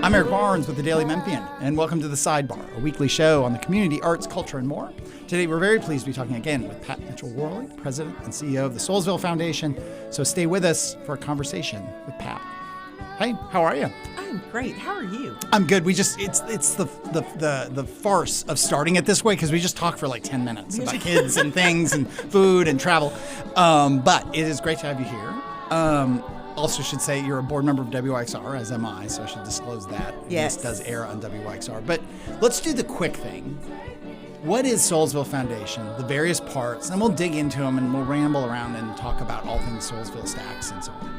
I'm Eric Barnes with the Daily Memphian, and welcome to the Sidebar, a weekly show on the community, arts, culture, and more. Today, we're very pleased to be talking again with Pat Mitchell Worley, President and CEO of the Soulsville Foundation. So stay with us for a conversation with Pat. Hey, how are you? I'm great. How are you? I'm good. It's the farce of starting it this way because we just talk for like 10 minutes about kids and things and food and travel. But it is great to have you here. Also should say you're a board member of WYXR, as am I, so I should disclose that. Yes. This does air on WYXR. But let's do the quick thing. What is Soulsville Foundation, the various parts, and we'll dig into them and we'll ramble around and talk about all things Soulsville, Stax, and so on.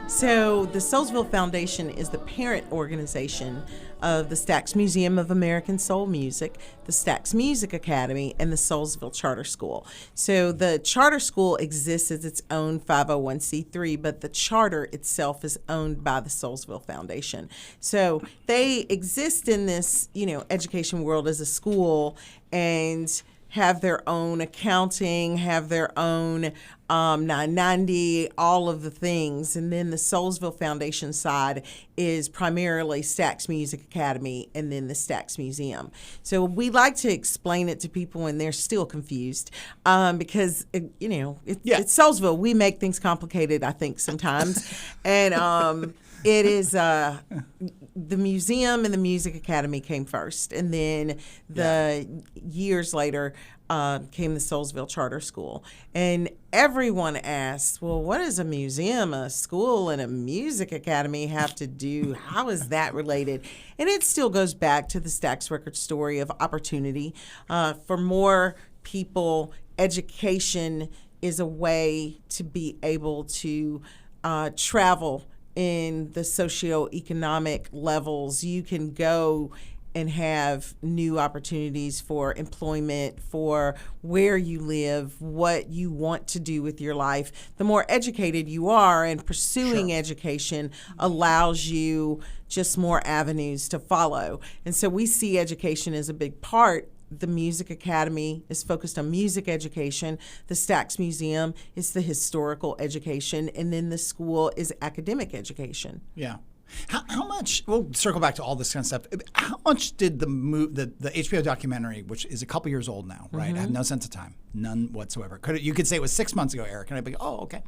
So the Soulsville Foundation is the parent organization of the Stax Museum of American Soul Music, the Stax Music Academy, and the Soulsville Charter School. So the charter school exists as its own 501c3, but the charter itself is owned by the Soulsville Foundation. So they exist in this, education world as a school and have their own accounting, have their own 990, all of the things. And then the Soulsville Foundation side is primarily Stax Music Academy and then the Stax Museum. So we like to explain it to people when they're still confused because, it's Soulsville. We make things complicated, I think, sometimes. And it is the museum and the music academy came first, and then years later came the Soulsville Charter School. And everyone asks, well, what does a museum, a school, and a music academy have to do? How is that related? And it still goes back to the Stax record story of opportunity. For more people, education is a way to be able to travel in the socioeconomic levels. You can go and have new opportunities for employment, for where you live, what you want to do with your life. The more educated you are, and pursuing education allows you just more avenues to follow. And so we see education as a big part. The Music Academy is focused on music education. The Stax Museum is the historical education. And then the school is academic education. Yeah. How much, we'll circle back to all this kind of stuff. How much did the HBO documentary, which is a couple years old now, right? I have no sense of time, none whatsoever. You could say it was 6 months ago, Eric, and I'd be like, oh, okay.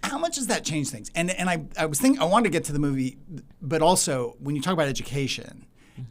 How much does that change things? And I was thinking, I wanted to get to the movie, but also when you talk about education,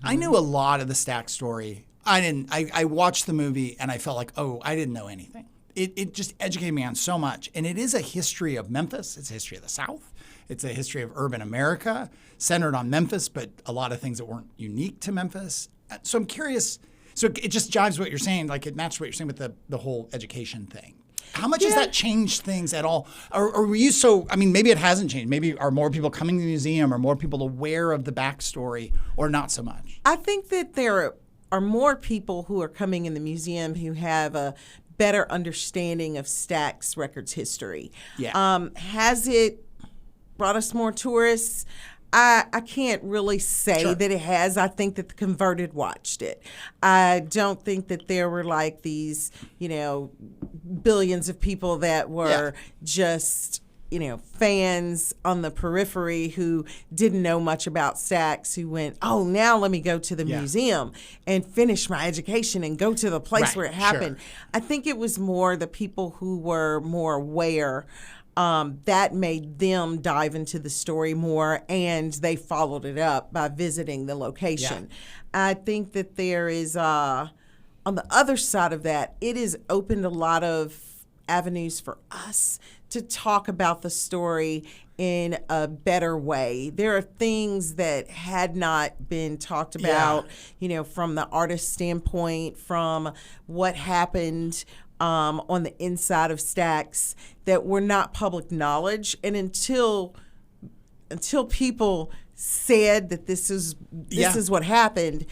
I knew a lot of the Stax story. I watched the movie and I felt like, oh, I didn't know anything. It just educated me on so much. And it is a history of Memphis. It's a history of the South. It's a history of urban America, centered on Memphis, but a lot of things that weren't unique to Memphis. So I'm curious. So it just jives with what you're saying. Like it matched what you're saying with the whole education thing. How much has that changed things at all? Or were you maybe it hasn't changed. Maybe are more people coming to the museum? Are more people aware of the backstory or not so much? I think that there are more people who are coming in the museum who have a better understanding of Stax Records history. Yeah. Has it brought us more tourists? I can't really say that it has. I think that the converted watched it. I don't think that there were like these, billions of people that were just, fans on the periphery who didn't know much about Stax, who went, oh, now let me go to the museum and finish my education and go to the place where it happened. I think it was more the people who were more aware that made them dive into the story more, and they followed it up by visiting the location. I think that there is, on the other side of that, it has opened a lot of avenues for us to talk about the story in a better way. There are things that had not been talked about, from the artist standpoint, from what happened on the inside of Stax that were not public knowledge. And until people said that this is what happened,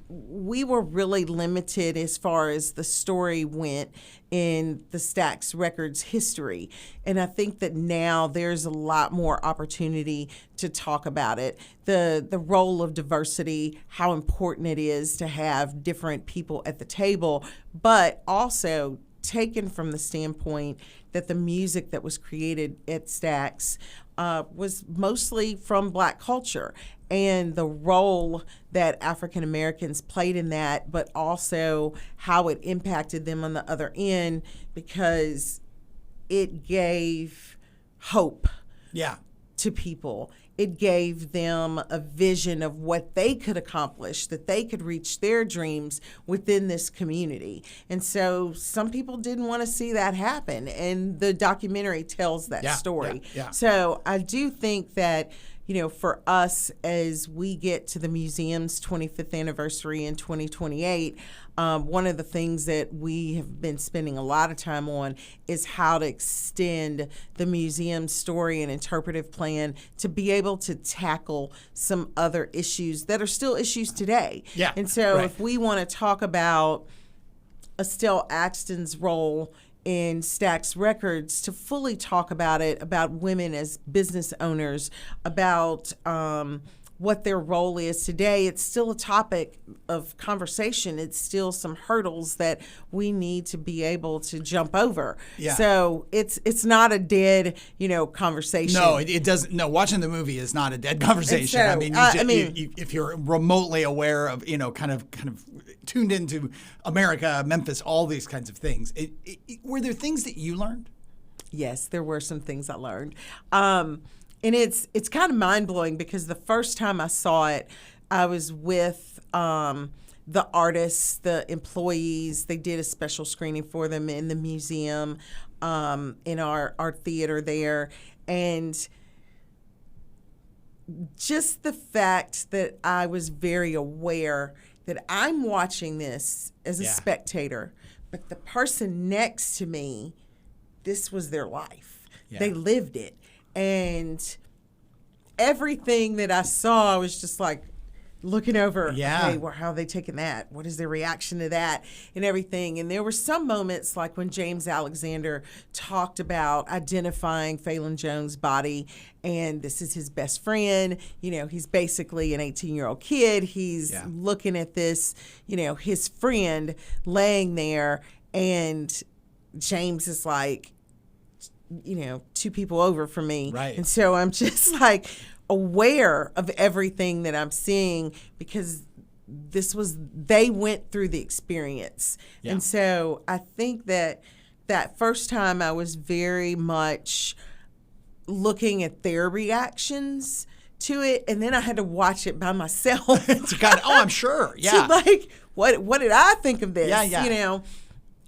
we were really limited as far as the story went in the Stax Records history. And I think that now there's a lot more opportunity to talk about it. The role of diversity, how important it is to have different people at the table, but also taken from the standpoint that the music that was created at Stax was mostly from Black culture and the role that African Americans played in that, but also how it impacted them on the other end, because it gave hope to people. It gave them a vision of what they could accomplish, that they could reach their dreams within this community. And so some people didn't want to see that happen, and the documentary tells that story. So I do think that, you know, for us, as we get to the museum's 25th anniversary in 2028, one of the things that we have been spending a lot of time on is how to extend the museum's story and interpretive plan to be able to tackle some other issues that are still issues today. And so if we want to talk about Estelle Axton's role in Stax Records, to fully talk about it, about women as business owners, about what their role is today, it's still a topic of conversation. It's still some hurdles that we need to be able to jump over. So it's not a dead, you know, conversation. No, it doesn't. No, watching the movie is not a dead conversation. So, I mean, if you're remotely aware of, you know, kind of tuned into America, Memphis, all these kinds of things, were there things that you learned? Yes, there were some things I learned. And it's kind of mind-blowing, because the first time I saw it, I was with the artists, the employees. They did a special screening for them in the museum, in our theater there. And just the fact that I was very aware that I'm watching this as a spectator, but the person next to me, this was their life. They lived it. And everything that I saw, I was just like looking over, hey, well, how are they taking that? What is their reaction to that and everything? And there were some moments, like when James Alexander talked about identifying Phelan Jones' body, and this is his best friend. You know, he's basically an 18-year-old kid. He's looking at this, you know, his friend laying there, and James is like, you know, two people over from me. And so I'm just like aware of everything that I'm seeing, because they went through the experience. And so I think that first time I was very much looking at their reactions to it, and then I had to watch it by myself. I'm sure. To like, what did I think of this? You know?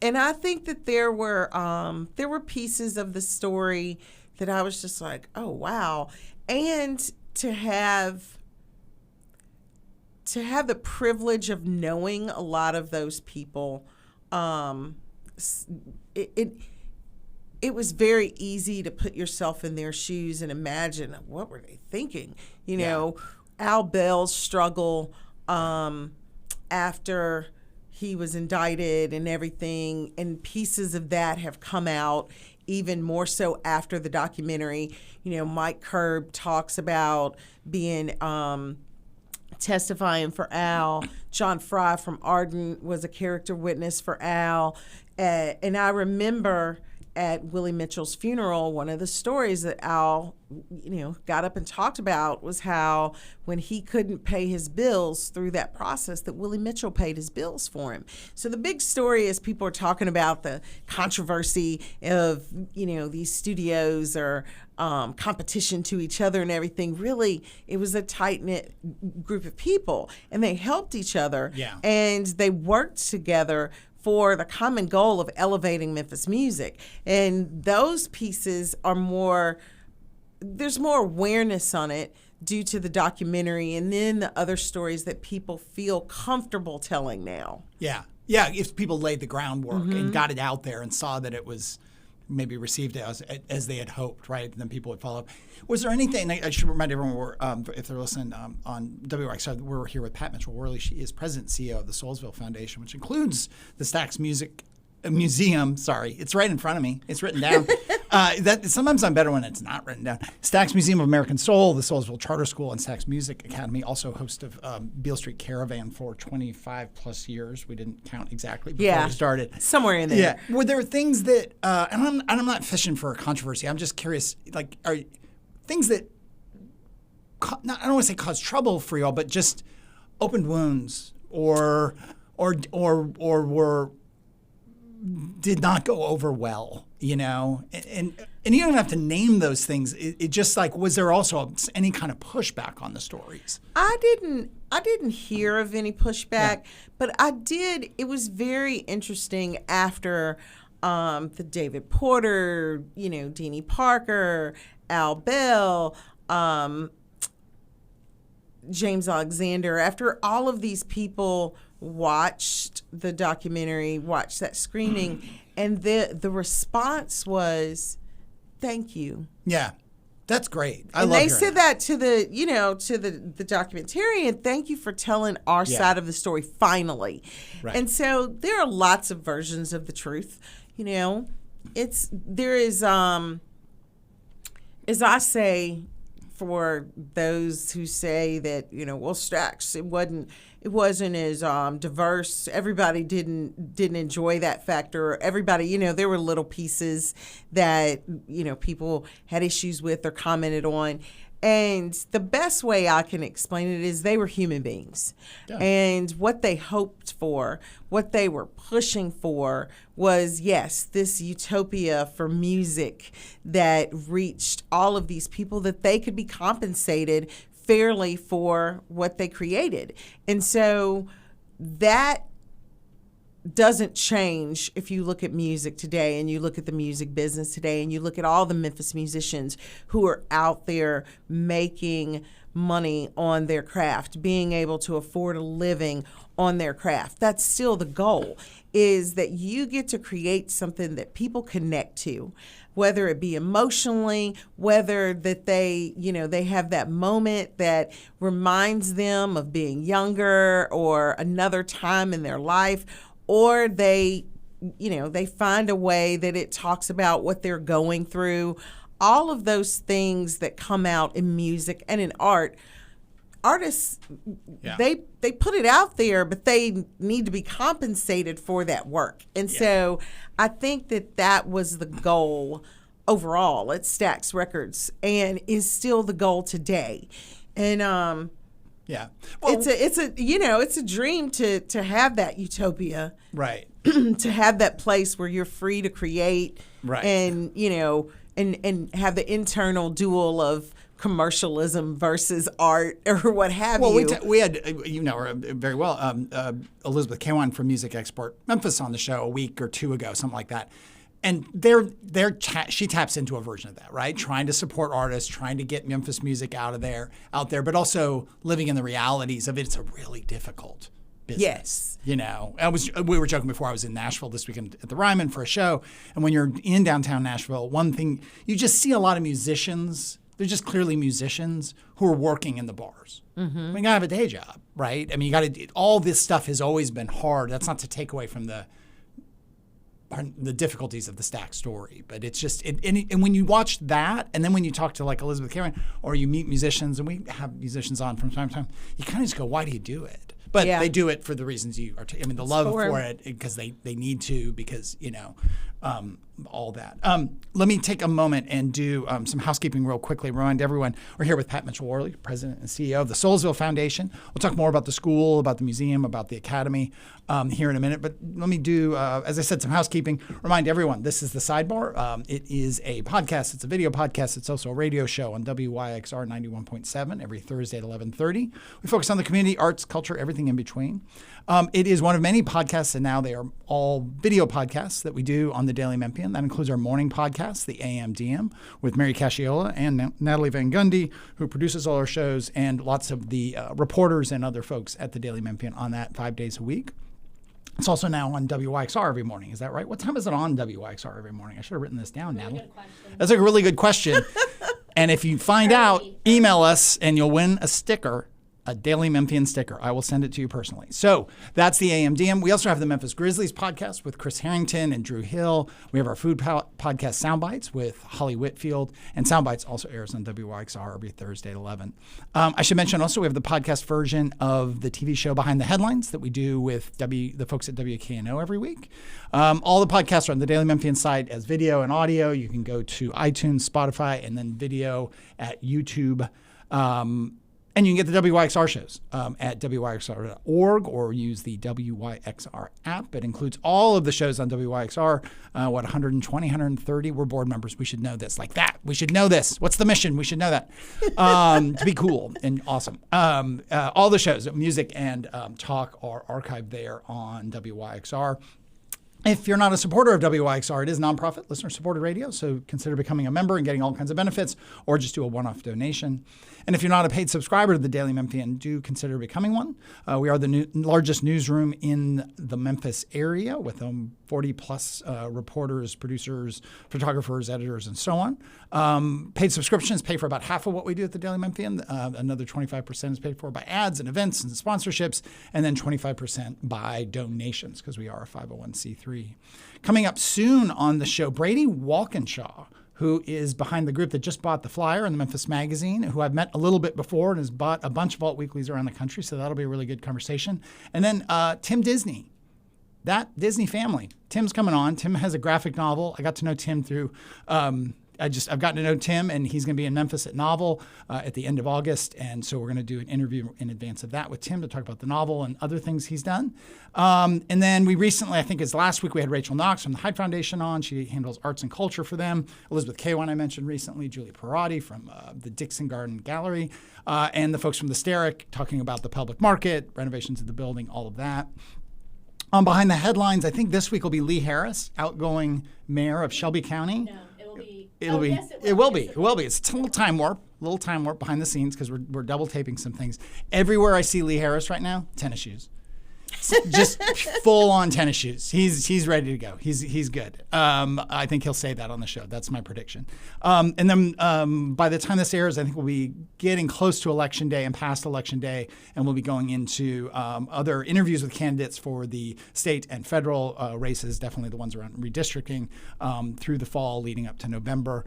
And I think that there were pieces of the story that I was just like, oh, wow. And to have the privilege of knowing a lot of those people, it was very easy to put yourself in their shoes and imagine, what were they thinking? You know, Al Bell's struggle after he was indicted and everything, and pieces of that have come out even more so after the documentary. You know, Mike Curb talks about being testifying for Al. John Fry from Ardent was a character witness for Al. And I remember at Willie Mitchell's funeral, one of the stories that Al, you know, got up and talked about was how when he couldn't pay his bills through that process, that Willie Mitchell paid his bills for him. So the big story is people are talking about the controversy of, you know, these studios or competition to each other and everything. Really, it was a tight-knit group of people, and they helped each other, and they worked together for the common goal of elevating Memphis music. And those pieces are there's more awareness on it due to the documentary, and then the other stories that people feel comfortable telling now. If people laid the groundwork and got it out there and saw that it was maybe received as they had hoped, right? And then people would follow up. Was there anything, I should remind everyone, if they're listening on WXR, we're here with Pat Mitchell Worley. She is president and CEO of the Soulsville Foundation, which includes the Stax Museum. Sorry, it's right in front of me. It's written down. That sometimes I'm better when it's not written down. Stax Museum of American Soul, the Soulsville Charter School, and Stax Music Academy, also host of Beale Street Caravan for 25 plus years. We didn't count exactly before we started. Somewhere in there. Yeah. Were there things that, and I'm not fishing for a controversy. I'm just curious, like, are things that, I don't want to say cause trouble for y'all, but just opened wounds or were did not go over well, you know, and you don't have to name those things. It just like, was there also any kind of pushback on the stories? I didn't hear of any pushback, but I did. It was very interesting after the David Porter, you know, Deanie Parker, Al Bell, James Alexander, after all of these people watched the documentary, watched that screening, and the response was, "Thank you." Yeah, that's great. And they said that to the, you know, to the documentarian, "Thank you for telling our side of the story finally." Right. And so there are lots of versions of the truth. You know, there is as I say, for those who say that, you know, well, Stax, it wasn't as diverse. Everybody didn't enjoy that factor. Everybody, you know, there were little pieces that, you know, people had issues with or commented on. And the best way I can explain it is they were human beings. Yeah. And what they hoped for, what they were pushing for was, yes, this utopia for music that reached all of these people, that they could be compensated fairly for what they created. And so that doesn't change if you look at music today and you look at the music business today and you look at all the Memphis musicians who are out there making money on their craft, being able to afford a living on their craft. That's still the goal, is that you get to create something that people connect to, whether it be emotionally, whether that they, you know, they have that moment that reminds them of being younger or another time in their life, or they, you know, they find a way that it talks about what they're going through. All of those things that come out in music and in art, artists, they put it out there, but they need to be compensated for that work. And so I think that was the goal overall at Stax Records, and is still the goal today. And well, it's a you know, it's a dream to have that utopia, right? To have that place where you're free to create, right? And you know, and have the internal duel of commercialism versus art or what have you. Well, we had, you know her very well, Elizabeth Kwan from Music Export Memphis on the show a week or two ago, something like that. And she taps into a version of that, right? Trying to support artists, trying to get Memphis music out there, but also living in the realities of it. It's a really difficult business. Yes. You know, we were joking before. I was in Nashville this weekend at the Ryman for a show. And when you're in downtown Nashville, one thing, you just see a lot of musicians. They're just clearly musicians who are working in the bars. Mm-hmm. I mean, you gotta have a day job, right? I mean, all this stuff has always been hard. That's not to take away from the difficulties of the Stax story, but it's just, and when you watch that, and then when you talk to like Elizabeth Karen, or you meet musicians, and we have musicians on from time to time, you kind of just go, why do you do it? But they do it for the reasons you are. I mean, the love for it, because they need to, because, you know, all that. Let me take a moment and do some housekeeping real quickly. Remind everyone, we're here with Pat Mitchell Worley, President and CEO of the Soulsville Foundation. We'll talk more about the school, about the museum, about the academy here in a minute. But let me do, as I said, some housekeeping. Remind everyone, this is the Sidebar. It is a podcast. It's a video podcast. It's also a radio show on WYXR 91.7 every Thursday at 11:30. We focus on the community, arts, culture, everything in between. It is one of many podcasts, and now they are all video podcasts that we do on the Daily Memphian. That includes our morning podcast, the AM DM, with Mary Casciola and Natalie Van Gundy, who produces all our shows, and lots of the reporters and other folks at the Daily Memphian on that 5 days a week. It's also now on WYXR every morning. Is that right? What time is it on WYXR every morning? I should have written this down, Natalie. That's a really good question. And if you find out, email us, and you'll win a sticker a Daily Memphian sticker. I will send it to you personally. So that's the AMDM. We also have the Memphis Grizzlies podcast with Chris Harrington and Drew Hill. We have our food podcast Soundbites with Holly Whitfield. And Soundbites also airs on WYXR every Thursday at 11. I should mention also we have the podcast version of the TV show Behind the Headlines that we do with the folks at WKNO every week. All the podcasts are on the Daily Memphian site as video and audio. You can go to iTunes, Spotify, and then video at YouTube. And you can get the WYXR shows at WYXR.org or use the WYXR app. It includes all of the shows on WYXR, 120, 130. We're board members. We should know this. Like that. We should know this. What's the mission? We should know that. To be cool and awesome. All the shows, music and talk, are archived there on WYXR. If you're not a supporter of WYXR, it is nonprofit, listener-supported radio, so consider becoming a member and getting all kinds of benefits, or just do a one-off donation. And if you're not a paid subscriber to the Daily Memphian, do consider becoming one. We are the largest newsroom in the Memphis area with 40-plus reporters, producers, photographers, editors, and so on. Paid subscriptions pay for about half of what we do at the Daily Memphian. Another 25% is paid for by ads and events and sponsorships, and then 25% by donations, because we are a 501c3. Coming up soon on the show, Brady Walkinshaw, who is behind the group that just bought the Flyer and the Memphis Magazine, who I've met a little bit before and has bought a bunch of alt weeklies around the country, so that'll be a really good conversation. And then Tim Disney, that Disney family. Tim's coming on. Tim has a graphic novel. I got to know Tim through I've gotten to know Tim, and he's going to be in Memphis at Novel at the end of August. And so we're going to do an interview in advance of that with Tim to talk about the novel and other things he's done. And then we recently, I think it's last week, we had Rachel Knox from the Hyde Foundation on. She handles arts and culture for them. Elizabeth Kawan I mentioned recently, Julie Perotti from the Dixon Garden Gallery, and the folks from the Steric talking about the public market, renovations of the building, all of that. Behind the headlines, I think this week will be Lee Harris, outgoing mayor of Shelby County. No, it'll be. Yes, it will be. It will be. It's a little time warp behind the scenes because we're double taping some things. Everywhere I see Lee Harris right now, tennis shoes. Just full on tennis shoes. He's ready to go. He's good. I think he'll say that on the show. That's my prediction. And then by the time this airs, I think we'll be getting close to Election Day and past Election Day, and we'll be going into other interviews with candidates for the state and federal races, definitely the ones around redistricting, through the fall leading up to November.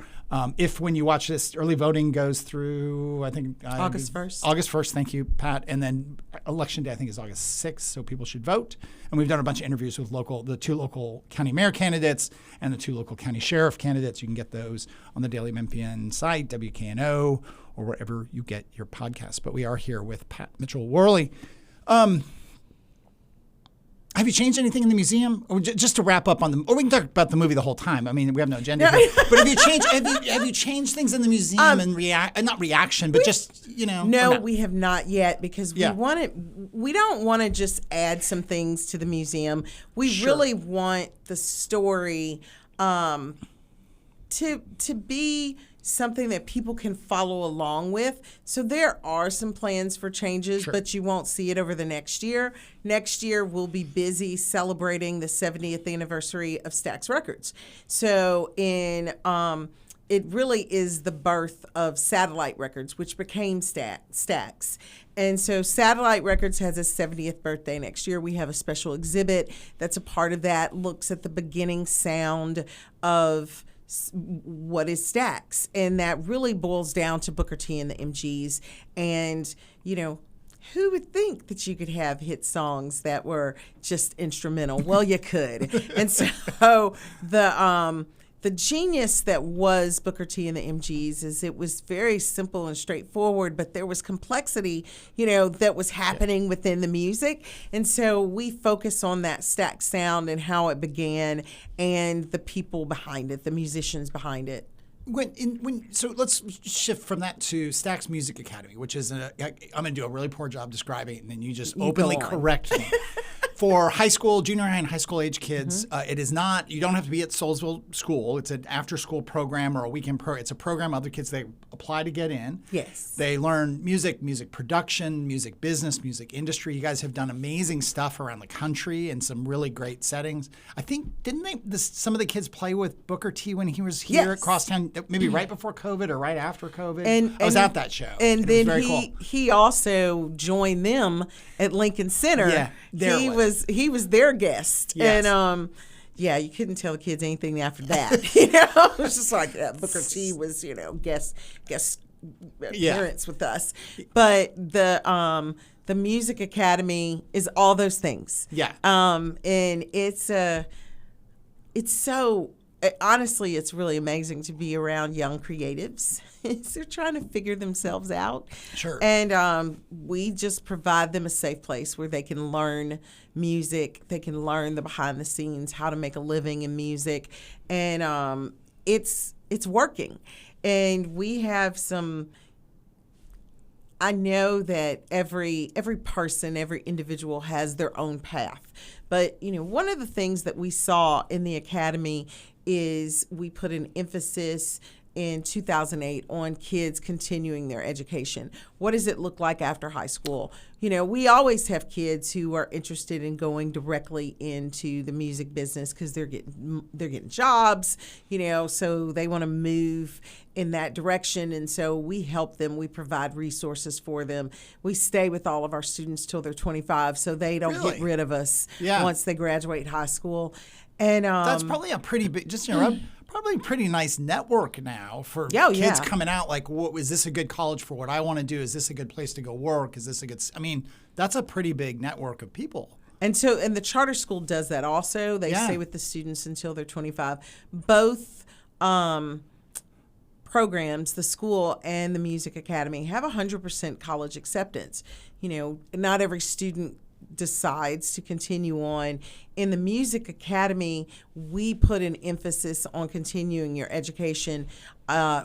If when you watch this, early voting goes through, I think August 1st. August 1st, thank you, Pat. And then Election Day, I think, is August 6th, so people should vote. And we've done a bunch of interviews with the two local county mayor candidates and the two local county sheriff candidates. You can get those on the Daily Memphian site, WKNO, or wherever you get your podcasts. But we are here with Mitchell Worley. Have you changed anything in the museum? Or just to wrap up on or we can talk about the movie the whole time. I mean, we have no agenda here. But have you changed things in the museum and not reaction, but just, No, we have not yet because we don't want to just add some things to the museum. We really want the story to be something that people can follow along with. So there are some plans for changes, but you won't see it over the next year. Next year, we'll be busy celebrating the 70th anniversary of Stax Records. So it really is the birth of Satellite Records, which became Stax. And so Satellite Records has its 70th birthday next year. We have a special exhibit that's a part of that, looks at the beginning sound of what is Stax, and that really boils down to Booker T and the MGs. And who would think that you could have hit songs that were just instrumental? Well, you could. And so the genius that was Booker T and the MGs is it was very simple and straightforward, but there was complexity, that was happening within the music. And so we focus on that Stax sound and how it began and the people behind it, the musicians behind it. So let's shift from that to Stax Music Academy, which is I'm going to do a really poor job describing it, and then you just openly correct me. For high school, junior high and high school age kids, it is not, you don't have to be at Soulsville School. It's an after-school program or a weekend program. It's a program other kids, they apply to get in. Yes. They learn music production, music business, music industry. You guys have done amazing stuff around the country in some really great settings. I think, some of the kids play with Booker T when he was here at Crosstown, maybe right before COVID or right after COVID? I was at that show. And then he also joined them at Lincoln Center. Yeah, he was their guest. Yes. And you couldn't tell the kids anything after that. It was just like Booker T was, guest appearance with us. But the Music Academy is all those things. Yeah. And it's so. Honestly, it's really amazing to be around young creatives. They're trying to figure themselves out. Sure. And we just provide them a safe place where they can learn music. They can learn the behind the scenes, how to make a living in music. And it's working. And we have some... I know that every person, every individual has their own path. But, one of the things that we saw in the Academy is we put an emphasis in 2008 on kids continuing their education. What does it look like after high school? We always have kids who are interested in going directly into the music business because they're getting jobs, so they want to move in that direction. And so we help them. We provide resources for them. We stay with all of our students till they're 25 so they don't get rid of us once they graduate high school. And that's probably a pretty big, probably a pretty nice network now for kids coming out. Like, is this a good college for what I want to do? Is this a good place to go work? Is this a good, that's a pretty big network of people. And the charter school does that also. They stay with the students until they're 25. Both programs, the school and the Music Academy, have 100% college acceptance. Not every student decides to continue on. In the Music Academy, we put an emphasis on continuing your education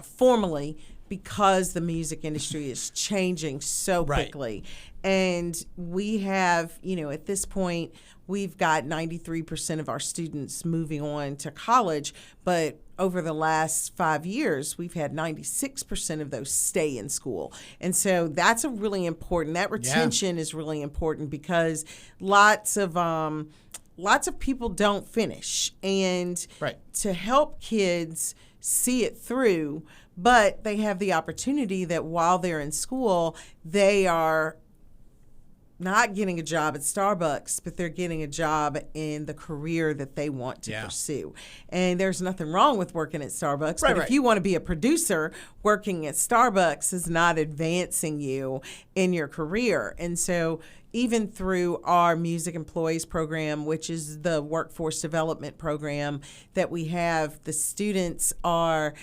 formally because the music industry is changing so quickly. And we have, at this point, we've got 93% of our students moving on to college, but over the last 5 years, we've had 96% of those stay in school. And so that's really important. That retention is really important because lots of people don't finish. And to help kids see it through, but they have the opportunity that while they're in school, they are not getting a job at Starbucks, but they're getting a job in the career that they want to pursue. And there's nothing wrong with working at Starbucks, but if you want to be a producer, working at Starbucks is not advancing you in your career. And so even through our Music Employees Program, which is the workforce development program that we have, the students are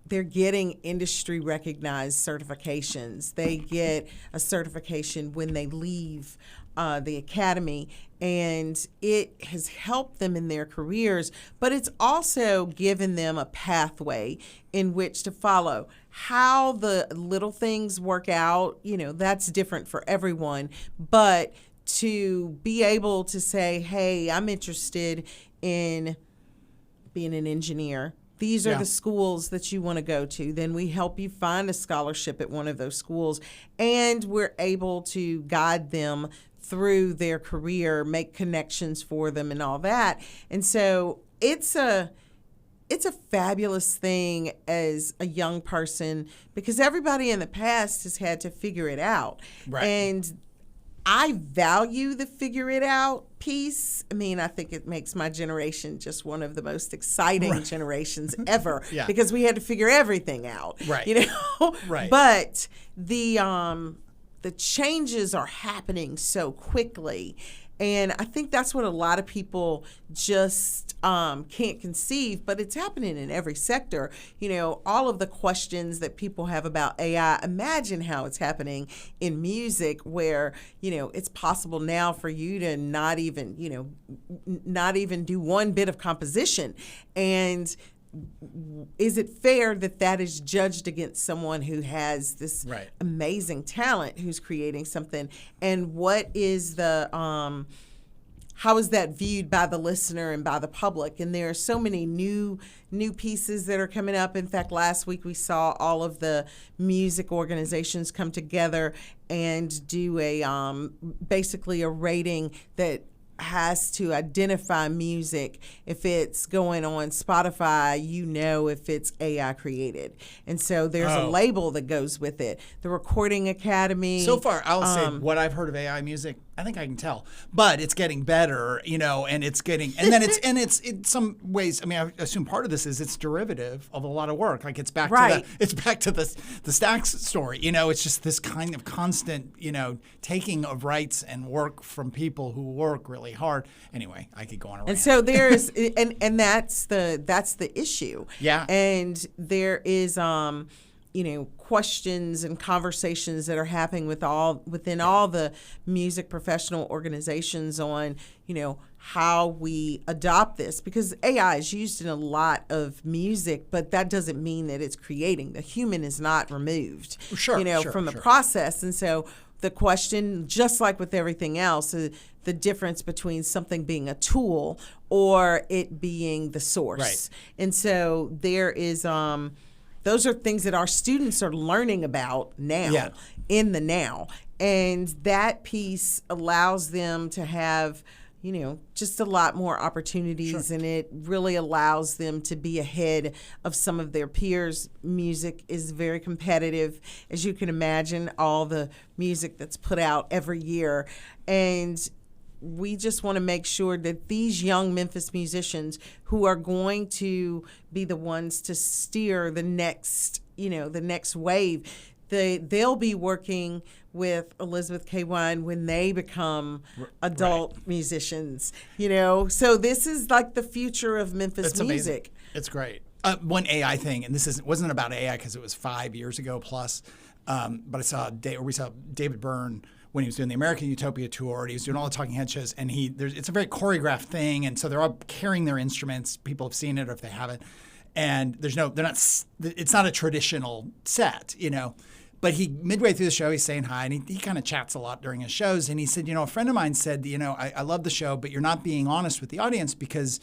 they're getting industry recognized certifications. They get a certification when they leave the academy, and it has helped them in their careers, but it's also given them a pathway in which to follow. How the little things work out, that's different for everyone, but to be able to say, hey, I'm interested in being an engineer. These are the schools that you want to go to. Then we help you find a scholarship at one of those schools, and we're able to guide them through their career, make connections for them and all that. And so it's a fabulous thing as a young person because everybody in the past has had to figure it out. Right. And I value the figure it out piece. I think it makes my generation just one of the most exciting generations ever because we had to figure everything out. Right. Right. But the changes are happening so quickly. And I think that's what a lot of people just can't conceive, but it's happening in every sector. All of the questions that people have about AI, imagine how it's happening in music where, it's possible now for you to not even do one bit of composition. And is it fair that is judged against someone who has this amazing talent who's creating something? And what is the how is that viewed by the listener and by the public? And there are so many new pieces that are coming up. In fact, last week we saw all of the music organizations come together and do basically a rating that has to identify music. If it's going on Spotify, if it's AI created. And so there's a label that goes with it. The Recording Academy. So far, I'll say what I've heard of AI music, I think I can tell. But it's getting better, and it's getting, and then it's in some ways, I mean, I assume part of this is it's derivative of a lot of work. Like it's back to the Stax story. It's just this kind of constant, taking of rights and work from people who work really hard. Anyway, I could go on a rant. And so there's, and that's the issue. Yeah. And there is, questions and conversations that are happening within all the music professional organizations on, how we adopt this, because AI is used in a lot of music, but that doesn't mean that it's creating. The human is not removed, from the process. And so the question, just like with everything else, the difference between something being a tool or it being the source. Right. And so there is, those are things that our students are learning about now, in the now. And that piece allows them to have, just a lot more opportunities, and it really allows them to be ahead of some of their peers. Music is very competitive, as you can imagine, all the music that's put out every year. And we just want to make sure that these young Memphis musicians who are going to be the ones to steer the next wave, they'll be working with Elizabeth K. Wine when they become adult musicians, So this is like the future of Memphis music. Amazing. It's great. One AI thing, and this wasn't about AI because it was 5 years ago plus, but we saw David Byrne when he was doing the American Utopia tour, and he was doing all the talking head shows, and it's a very choreographed thing, and so they're all carrying their instruments. People have seen it, or if they haven't, and it's not a traditional set, But midway through the show, he's saying hi, and he kind of chats a lot during his shows, and he said, a friend of mine said, I love the show, but you're not being honest with the audience because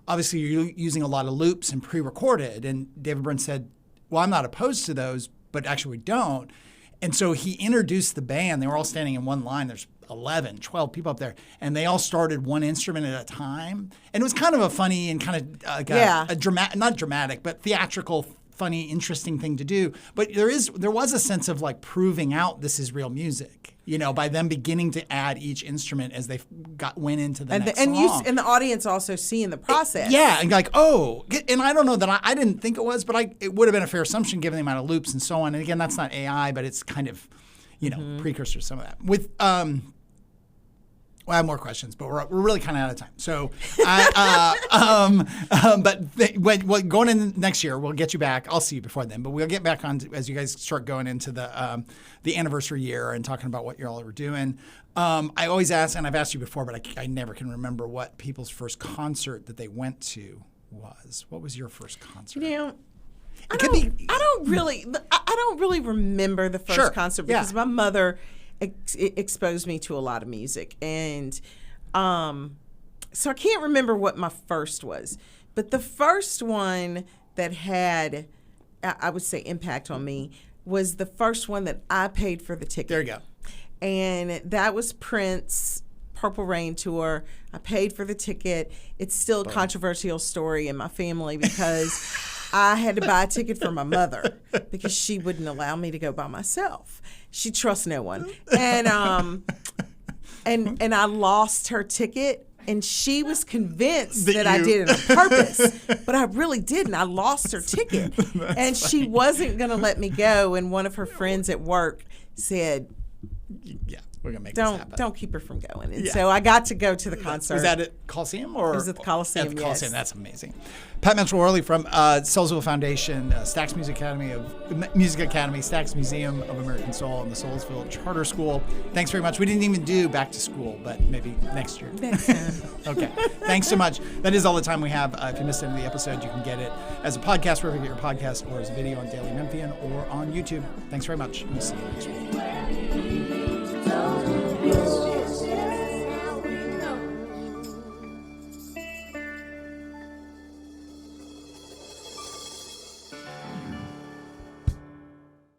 obviously you're using a lot of loops and pre-recorded. And David Byrne said, well, I'm not opposed to those, but actually we don't. And so he introduced the band. They were all standing in one line. There's 11, 12 people up there. And they all started one instrument at a time. And it was kind of a funny and kind of a dramatic, not dramatic, but theatrical, funny, interesting thing to do. But there was a sense of like proving out this is real music, by them beginning to add each instrument as they went into the next song. And the audience also seeing the process. And like, and I don't know that I didn't think it was, but it would have been a fair assumption given the amount of loops and so on. And again, that's not AI, but it's kind of, precursor to some of that. With I have more questions, but we're really kind of out of time. So, going in next year, we'll get you back. I'll see you before then, but we'll get back on as you guys start going into the anniversary year and talking about what you all are doing. I always ask, and I've asked you before, but I never can remember what people's first concert that they went to was. What was your first concert? I don't really remember the first concert because my mother exposed me to a lot of music, and so I can't remember what my first was, but the first one that had, I would say, impact on me was the first one that I paid for the ticket. There you go. And that was Prince Purple Rain tour. I paid for the ticket. It's still a controversial story in my family because I had to buy a ticket for my mother because she wouldn't allow me to go by myself. She trusts no one. And and I lost her ticket, and she was convinced that I did it on purpose, but I really didn't. I lost her ticket, and she wasn't going to let me go. And one of her friends at work said, "Yeah, we're gonna make this happen. Don't keep her from going." And so I got to go to the concert. Was that at Coliseum or? It was at the Coliseum. At the Coliseum. Yes. That's amazing. Pat Mitchell Worley from Soulsville Foundation, Stax Music Academy, Stax Museum of American Soul, and the Soulsville Charter School. Thanks very much. We didn't even do back to school, but maybe next year. Next time. Okay. Thanks so much. That is all the time we have. If you missed any of the episode, you can get it as a podcast wherever you get your podcast, or as a video on Daily Memphian or on YouTube. Thanks very much. We'll see you next week.